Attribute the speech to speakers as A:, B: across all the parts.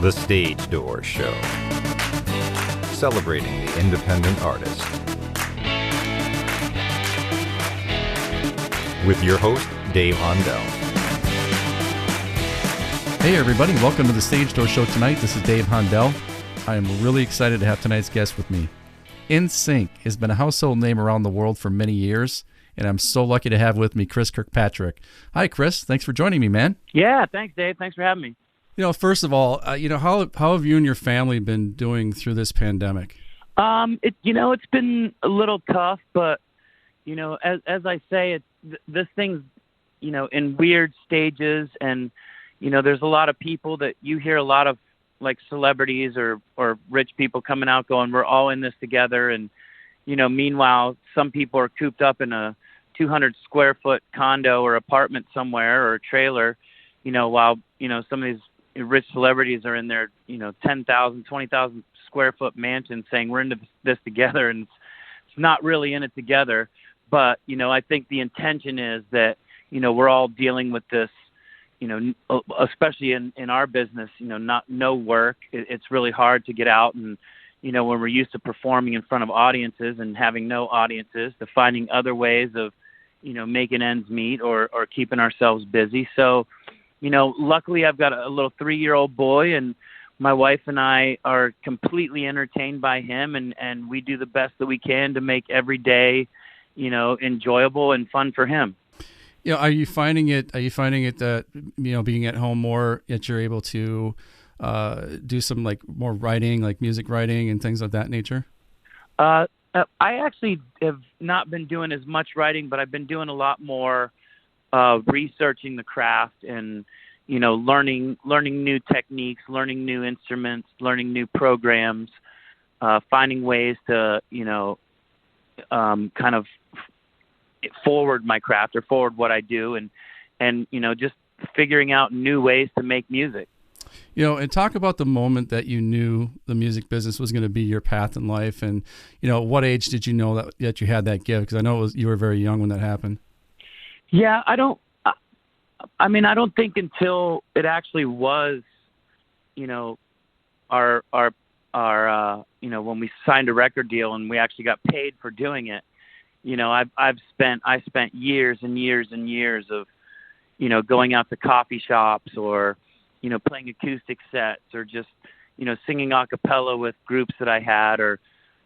A: The Stage Door Show, celebrating the independent artist. With your host, Dave Hondel.
B: Hey everybody, welcome to The Stage Door Show tonight. This is Dave Hondel. I am really excited to have tonight's guest with me. NSYNC has been a household name around the world for many years, and I'm so lucky to have with me Chris Kirkpatrick. Hi Chris, thanks for joining me, man.
C: Yeah, thanks Dave, thanks for having me.
B: First of all, how have you and your family been doing through this pandemic?
C: It's been a little tough, but as I say, this thing's in weird stages, and there's a lot of people that you hear a lot of like celebrities or rich people coming out going, we're all in this together, and meanwhile some people are cooped up in a 200 square foot condo or apartment somewhere or a trailer, while some of these rich celebrities are in their 10,000, 20,000 square foot mansions saying we're into this together, and it's not really in it together. But I think the intention is that we're all dealing with this, especially in our business, no work. It's really hard to get out, and when we're used to performing in front of audiences and having no audiences, to finding other ways of making ends meet or keeping ourselves busy. So luckily I've got a little 3-year-old boy, and my wife and I are completely entertained by him, and we do the best that we can to make every day, enjoyable and fun for him.
B: Are you finding it that, being at home more, that you're able to do some like more writing, like music writing and things of that nature?
C: I actually have not been doing as much writing, but I've been doing a lot more researching the craft and, learning new techniques, learning new instruments, learning new programs, finding ways to, kind of forward my craft or forward what I do, and just figuring out new ways to make music.
B: And talk about the moment that you knew the music business was going to be your path in life, and what age did you know that you had that gift? Because I know you were very young when that happened.
C: Yeah, I don't think until it actually was, our when we signed a record deal and we actually got paid for doing it. I spent years and years and years of, going out to coffee shops or, playing acoustic sets or just, singing a cappella with groups that I had, or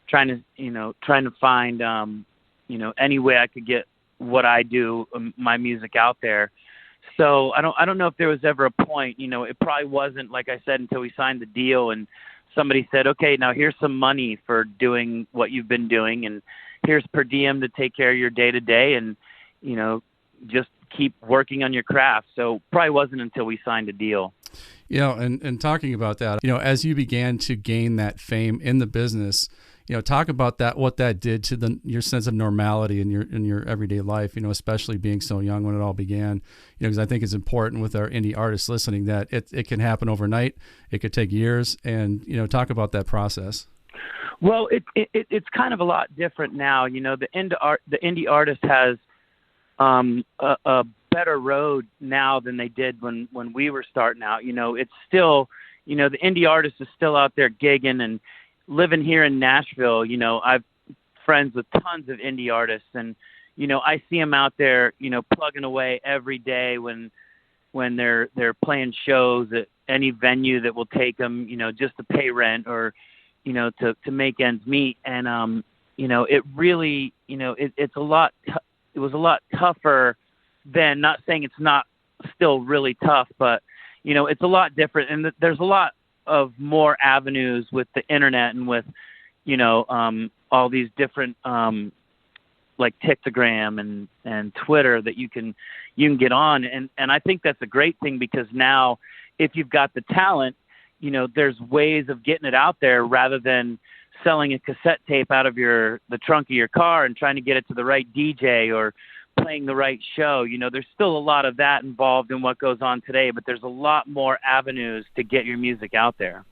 C: trying to find, any way I could get what I do, my music out there. So I don't know if there was ever a point, it probably wasn't, like I said, until we signed the deal and somebody said, okay, now here's some money for doing what you've been doing, and here's per diem to take care of your day to day, and, just keep working on your craft. So probably wasn't until we signed a deal.
B: And talking about that, as you began to gain that fame in the business, talk about that, what that did to your sense of normality in your everyday life, especially being so young when it all began, because I think it's important with our indie artists listening that it can happen overnight. It could take years, and, talk about that process.
C: Well, it's kind of a lot different now. The indie artist has a better road now than they did when we were starting out. It's still, the indie artist is still out there gigging and living here in Nashville. I've friends with tons of indie artists, and I see them out there, plugging away every day when they're playing shows at any venue that will take them, just to pay rent or to make ends meet. And it really, it was a lot tougher then. Not saying it's not still really tough, but it's a lot different, and there's a lot of more avenues with the internet and with all these different like Tiktogram and Twitter that you can get on, and I think that's a great thing, because now if you've got the talent, there's ways of getting it out there rather than selling a cassette tape out of the trunk of your car and trying to get it to the right DJ or playing the right show. There's still a lot of that involved in what goes on today, but there's a lot more avenues to get your music out there.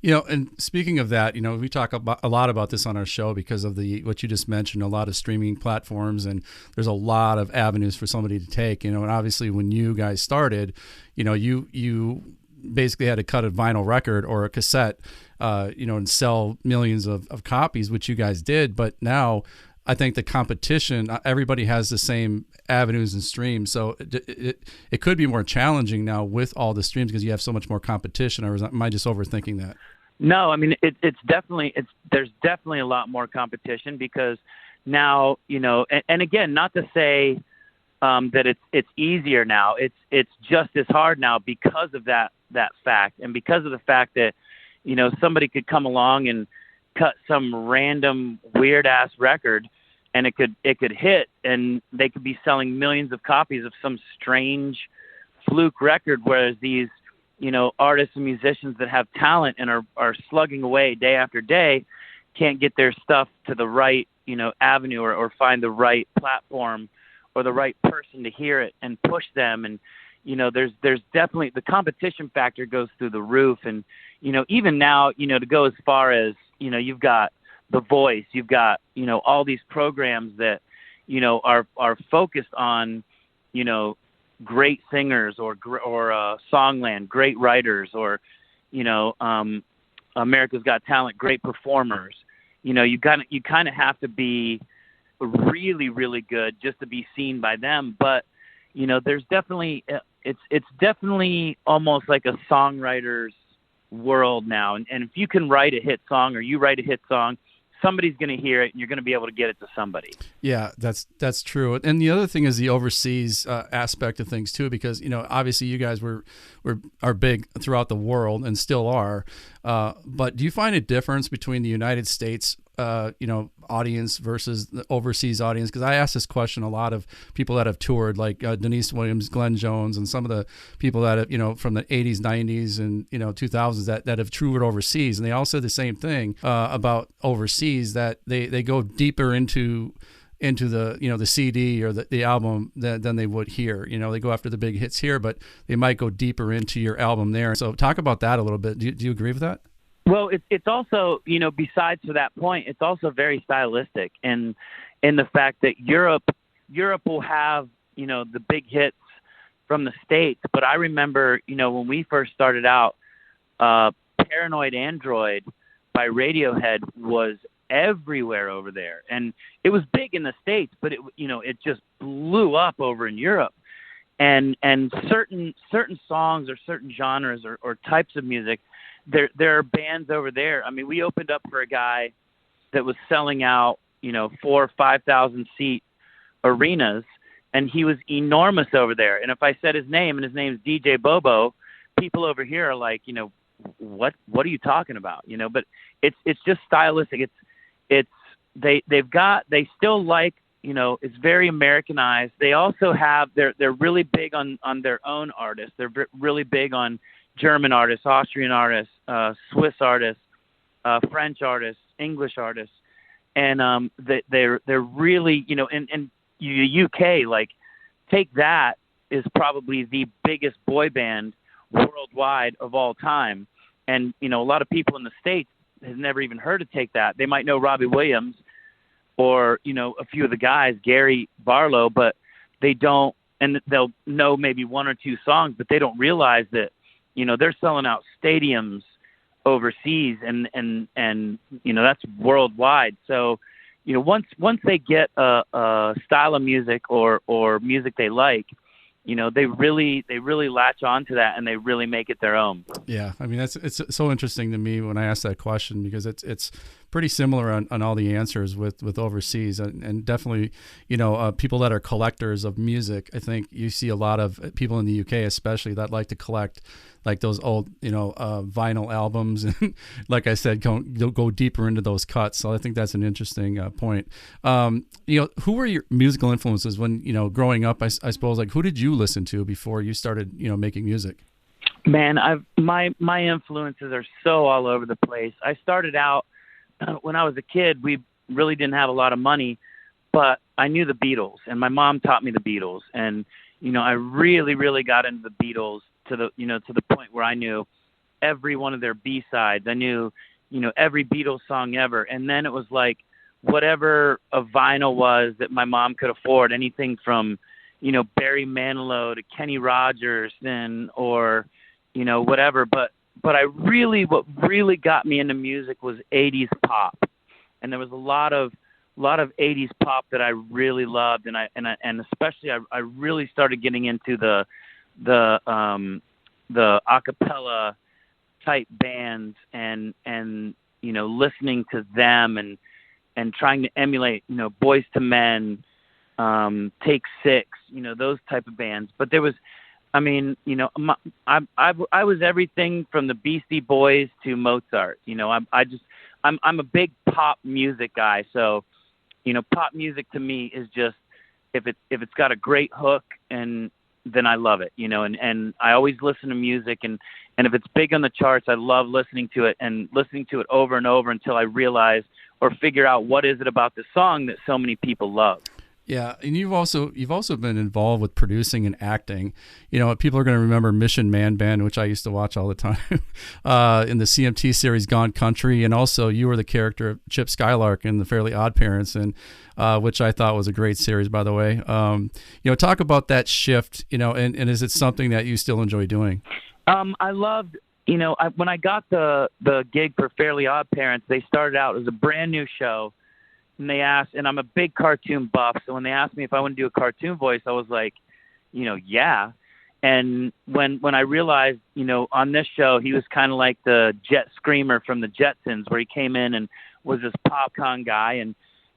B: And speaking of that, we talk a lot about this on our show because of what you just mentioned, a lot of streaming platforms, and there's a lot of avenues for somebody to take, and obviously when you guys started, you basically had to cut a vinyl record or a cassette, and sell millions of copies, which you guys did. But now I think the competition, everybody has the same avenues and streams. So it could be more challenging now with all the streams because you have so much more competition. Or am I just overthinking that?
C: No, I mean, there's definitely a lot more competition because now, and again, not to say that it's easier now. It's just as hard now because of that fact, and because of the fact that somebody could come along and cut some random weird ass record, and it could hit, and they could be selling millions of copies of some strange fluke record, whereas these artists and musicians that have talent and are slugging away day after day can't get their stuff to the right avenue or find the right platform or the right person to hear it and push them. And there's definitely the competition factor goes through the roof. And even now, to go as far as you've got The Voice, you've got all these programs that are focused on great singers or Songland, great writers, or America's Got Talent, great performers. You kind of have to be really, really good just to be seen by them. But there's definitely it's definitely almost like a songwriter's world now. And if you can write a hit song, or you write a hit song, somebody's going to hear it, and you're going to be able to get it to somebody. Yeah,
B: that's true. And the other thing is the overseas aspect of things too, because obviously you guys are big throughout the world and still are. But do you find a difference between the United States audience versus the overseas audience? Because I ask this question a lot of people that have toured, like Denise Williams, Glenn Jones, and some of the people that have, from the 80s, 90s, and 2000s that have toured overseas, and they all said the same thing about overseas, that they go deeper into the the CD or the album than they would here. They go after the big hits here, but they might go deeper into your album there. So talk about that a little bit. Do you agree with that?
C: Well, it's also, besides for that point, it's also very stylistic, and in the fact that Europe will have, the big hits from the States. But I remember, when we first started out, Paranoid Android by Radiohead was everywhere over there, and it was big in the States, but it just blew up over in Europe. And certain songs or certain genres or types of music, there are bands over there. I mean, we opened up for a guy that was selling out, 4,000 or 5,000 seat arenas, and he was enormous over there. And if I said his name, and his name's DJ Bobo, people over here are like, what are you talking about? But it's just stylistic. They still like, it's very Americanized. They also have, they're really big on their own artists. They're really big on German artists, Austrian artists, Swiss artists, French artists, English artists, and they're really, in the UK, like, Take That is probably the biggest boy band worldwide of all time, and a lot of people in the States has never even heard of Take That. They might know Robbie Williams or a few of the guys, Gary Barlow, but they don't, and they'll know maybe one or two songs, but they don't realize that they're selling out stadiums overseas, and that's worldwide. So, once they get a style of music or music they like, they really latch on to that, and they really make it their own.
B: Yeah, I mean, it's so interesting to me when I ask that question, because it's pretty similar on all the answers with overseas, and definitely, people that are collectors of music. I think you see a lot of people in the UK especially that like to collect like those old, vinyl albums, and like I said, go deeper into those cuts. So I think that's an interesting point. Who were your musical influences when, growing up? I suppose, like, who did you listen to before you started, making music?
C: Man, my influences are so all over the place. I started out when I was a kid. We really didn't have a lot of money, but I knew the Beatles, and my mom taught me the Beatles, and I really, really got into the Beatles to the point where I knew every one of their B-sides. I knew, every Beatles song ever. And then it was like whatever a vinyl was that my mom could afford, anything from, Barry Manilow to Kenny Rogers, or, whatever. But what really got me into music was 80s pop. And there was a lot of 80s pop that I really loved. And especially I really started getting into the a cappella type bands and listening to them and trying to emulate, Boys to Men, Take Six, those type of bands. But there was, I was everything from the Beastie Boys to Mozart. I'm a big pop music guy. So, pop music to me is just, if it's got a great hook, and then I love it, and I always listen to music, and if it's big on the charts, I love listening to it over and over until I realize or figure out what is it about the song that so many people love.
B: Yeah, and you've also been involved with producing and acting. People are going to remember Mission Man Band, which I used to watch all the time, in the CMT series Gone Country, and also you were the character of Chip Skylark in The Fairly Odd Parents, and which I thought was a great series, by the way. Talk about that shift, and is it something that you still enjoy doing?
C: I loved, when I got the gig for Fairly Odd Parents, they started out as a brand new show. And they asked, and I'm a big cartoon buff, so when they asked me if I want to do a cartoon voice, I was like, yeah. And when I realized, on this show, he was kind of like the Jet Screamer from the Jetsons, where he came in and was this popcorn guy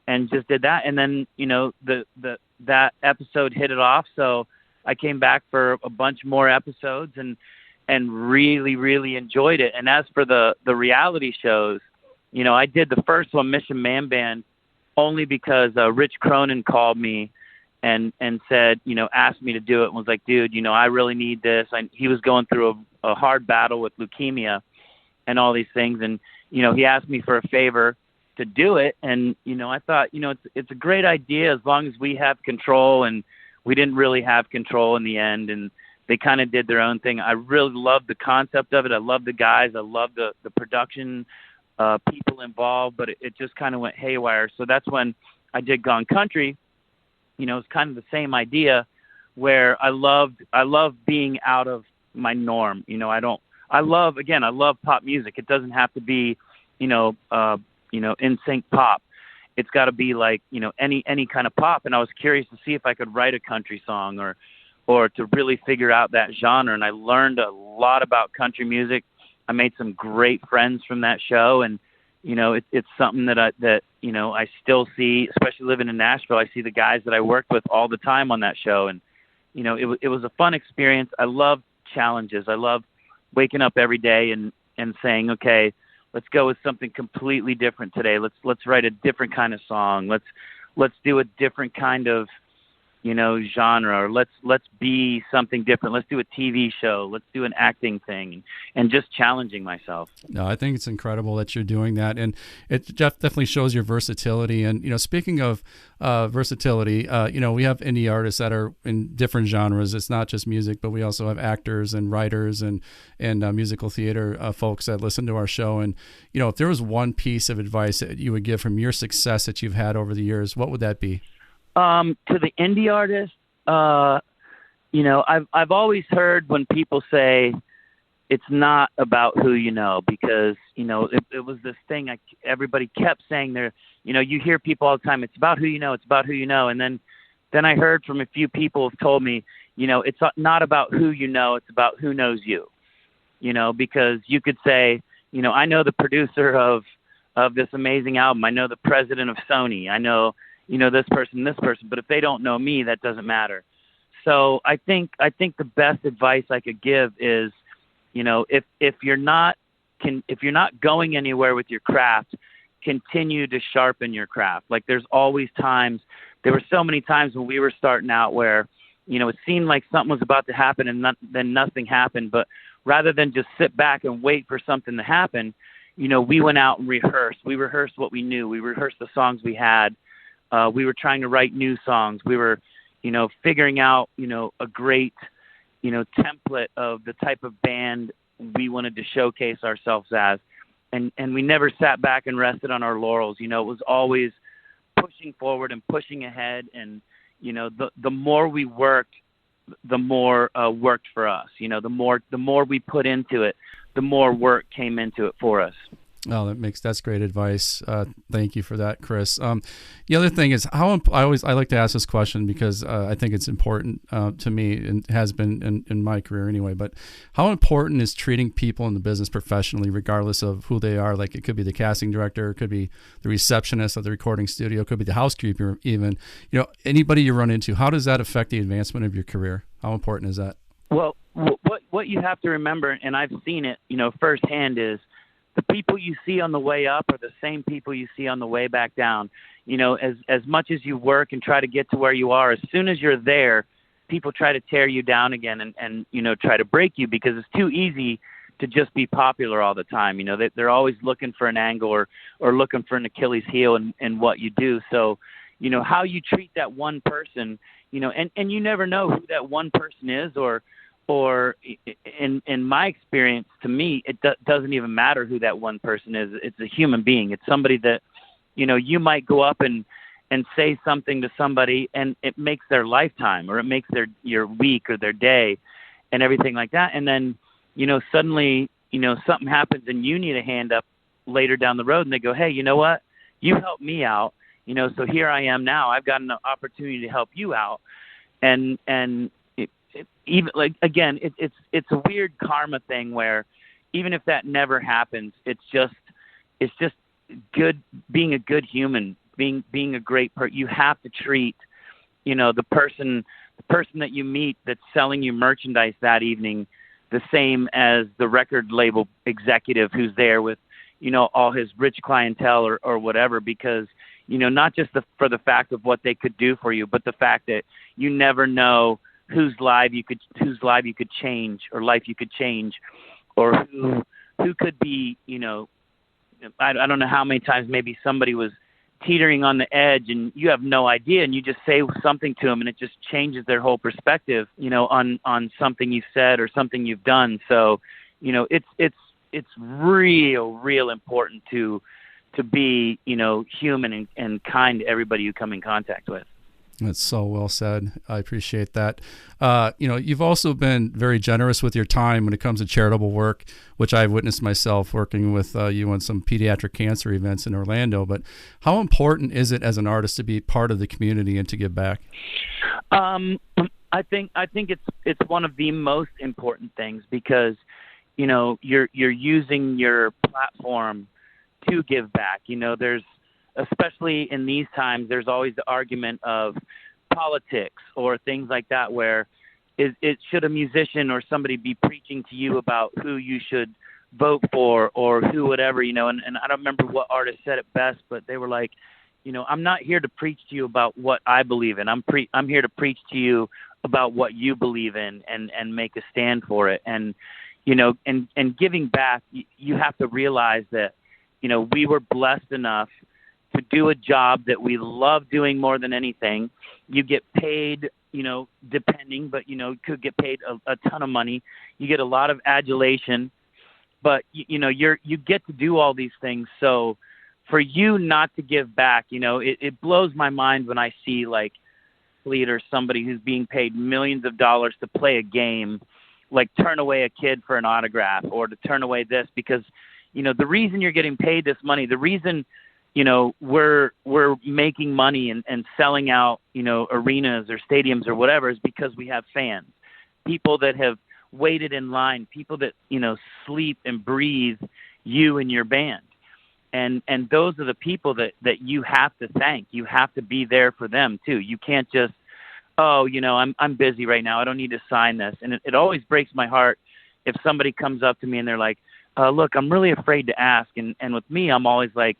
C: and just did that. And then, that episode hit it off, so I came back for a bunch more episodes and really, really enjoyed it. And as for the reality shows, I did the first one, Mission Man Band, only because Rich Cronin called me and said, asked me to do it, and was like, dude, I really need this. He was going through a hard battle with leukemia and all these things. And, he asked me for a favor to do it. And, I thought, it's a great idea as long as we have control, and we didn't really have control in the end. And they kind of did their own thing. I really loved the concept of it. I loved the guys. I loved the production people involved, but it just kind of went haywire. So that's when I did Gone Country. It's kind of the same idea, where I love being out of my norm. I love pop music. It doesn't have to be, NSYNC pop. It's got to be like, any kind of pop. And I was curious to see if I could write a country song or to really figure out that genre. And I learned a lot about country music. I made some great friends from that show, and it's something that I still see, especially living in Nashville. I see the guys that I worked with all the time on that show, and it was a fun experience. I love challenges. I love waking up every day and saying, okay, let's go with something completely different today. Let's write a different kind of song. Let's do a different kind of genre, or let's be something different. Let's do a TV show. Let's do an acting thing, and just challenging myself.
B: No, I think it's incredible that you're doing that, and it definitely shows your versatility. And speaking of versatility, we have indie artists that are in different genres. It's not just music, but we also have actors and writers and musical theater folks that listen to our show. And if there was one piece of advice that you would give from your success that you've had over the years, what would that be?
C: To the indie artist, I've always heard when people say it's not about who you know, because it was this thing everybody kept saying there. You hear people all the time, it's about who you know, it's about who you know, and then I heard from a few people who've told me, it's not about who you know, it's about who knows you. Because you could say, I know the producer of this amazing album, I know the president of Sony, I know this person, but if they don't know me, that doesn't matter. So I think the best advice I could give is, if you're not going anywhere with your craft, continue to sharpen your craft. Like there were so many times when we were starting out where, it seemed like something was about to happen and then nothing happened. But rather than just sit back and wait for something to happen, we went out and rehearsed. We rehearsed what we knew. We rehearsed the songs we had. We were trying to write new songs. We were, figuring out, a great, template of the type of band we wanted to showcase ourselves as. And we never sat back and rested on our laurels. It was always pushing forward and pushing ahead. And, the more we worked, the more worked for us. The more we put into it, the more work came into it for us.
B: Oh, that's great advice. Thank you for that, Chris. The other thing is I like to ask this question because I think it's important to me and has been in my career anyway. But how important is treating people in the business professionally, regardless of who they are? Like it could be the casting director, it could be the receptionist at the recording studio, it could be the housekeeper, even. Anybody you run into. How does that affect the advancement of your career? How important is that?
C: Well, what you have to remember, and I've seen it, firsthand, is the people you see on the way up are the same people you see on the way back down. As much as you work and try to get to where you are, as soon as you're there, people try to tear you down again and try to break you, because it's too easy to just be popular all the time. They're always looking for an angle or looking for an Achilles heel in what you do. So, how you treat that one person, and you never know who that one person is, or in my experience, to me, it doesn't even matter who that one person is. It's a human being. It's somebody that, you might go up and say something to somebody and it makes their lifetime, or it makes your week or their day and everything like that. And then, suddenly, something happens and you need a hand up later down the road, and they go, hey, you know what? You helped me out. So here I am now. I've got an opportunity to help you out. And even like, again, it's a weird karma thing where even if that never happens, it's just good being a good human, being a great person. You have to treat, the person that you meet that's selling you merchandise that evening the same as the record label executive who's there with, all his rich clientele or whatever, because, not just for the fact of what they could do for you, but the fact that you never know whose life you could change, or life you could change, or who could be, I don't know how many times maybe somebody was teetering on the edge and you have no idea, and you just say something to them and it just changes their whole perspective, on something you've said or something you've done. So, it's real important to be, human and kind to everybody you come in contact with.
B: That's so well said. I appreciate that. You've also been very generous with your time when it comes to charitable work, which I've witnessed myself working with you on some pediatric cancer events in Orlando. But how important is it as an artist to be part of the community and to give back?
C: I think it's one of the most important things, because, you're using your platform to give back. There's, especially in these times, there's always the argument of politics or things like that, where it should a musician or somebody be preaching to you about who you should vote for or who whatever, and I don't remember what artist said it best, but they were like, I'm not here to preach to you about what I believe in. I'm here to preach to you about what you believe in and make a stand for it. And, and giving back, you have to realize that, we were blessed enough to do a job that we love doing more than anything. You get paid, depending, but, could get paid a ton of money. You get a lot of adulation, but, you get to do all these things. So for you not to give back, it blows my mind when I see like leader, somebody who's being paid millions of dollars to play a game, like turn away a kid for an autograph or to turn away this, because, the reason you're getting paid this money, the reason, we're making money and selling out, arenas or stadiums or whatever, is because we have fans, people that have waited in line, people that, sleep and breathe you and your band. And those are the people that you have to thank. You have to be there for them too. You can't just, I'm busy right now, I don't need to sign this. And it always breaks my heart if somebody comes up to me and they're like, look, I'm really afraid to ask. And with me, I'm always like,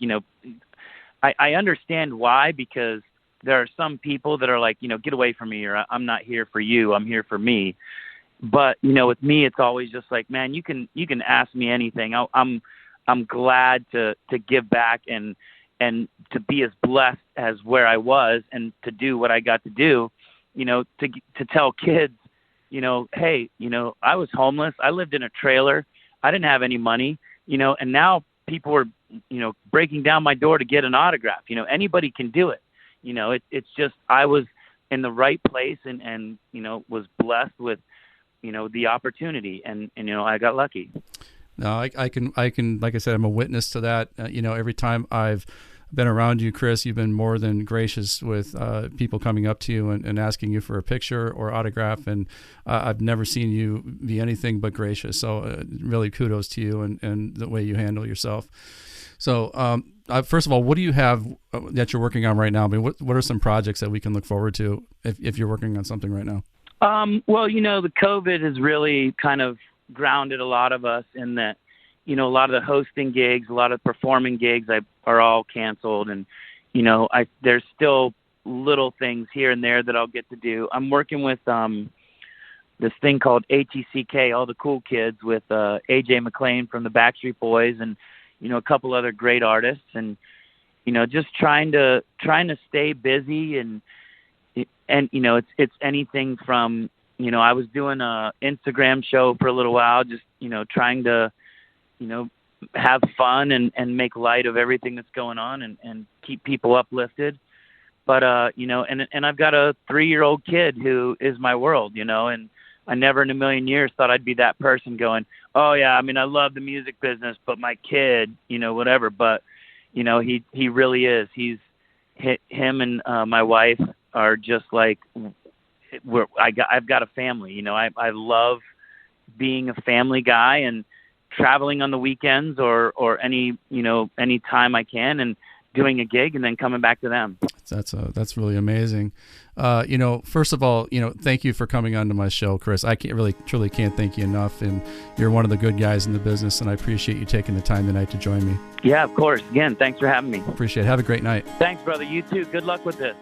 C: I understand why, because there are some people that are like, get away from me, or I'm not here for you, I'm here for me. But, with me, it's always just like, man, you can ask me anything. I'm glad to give back and to be as blessed as where I was, and to do what I got to do, to tell kids, hey, I was homeless. I lived in a trailer. I didn't have any money, and now people were, breaking down my door to get an autograph. Anybody can do it. It's just, I was in the right place and was blessed with, the opportunity, and I got lucky.
B: No, I can, like I said, I'm a witness to that. Every time I've been around you, Chris, you've been more than gracious with people coming up to you and asking you for a picture or autograph. And I've never seen you be anything but gracious. So really kudos to you and the way you handle yourself. So first of all, what do you have that you're working on right now? I mean, what are some projects that we can look forward to if you're working on something right now?
C: Well, the COVID has really kind of grounded a lot of us in that, a lot of the hosting gigs, a lot of performing gigs are all canceled. And, there's still little things here and there that I'll get to do. I'm working with this thing called ATCK, All the Cool Kids, with AJ McLean from the Backstreet Boys and, a couple other great artists. And, just trying to stay busy and it's anything from, I was doing a Instagram show for a little while, just, trying to, have fun and make light of everything that's going on and keep people uplifted. But, and I've got a 3-year-old kid who is my world, and I never in a million years thought I'd be that person going, oh yeah, I mean, I love the music business, but my kid, whatever. But, he really is. Him and my wife are just like, I've got a family, I love being a family guy and traveling on the weekends or any time I can and doing a gig and then coming back to them. That's
B: really amazing. First of all, thank you for coming onto my show, Chris. I truly can't thank you enough. And you're one of the good guys in the business, and I appreciate you taking the time tonight to join me.
C: Yeah, of course. Again, thanks for having me.
B: Appreciate it. Have a great night.
C: Thanks, brother. You too. Good luck with this.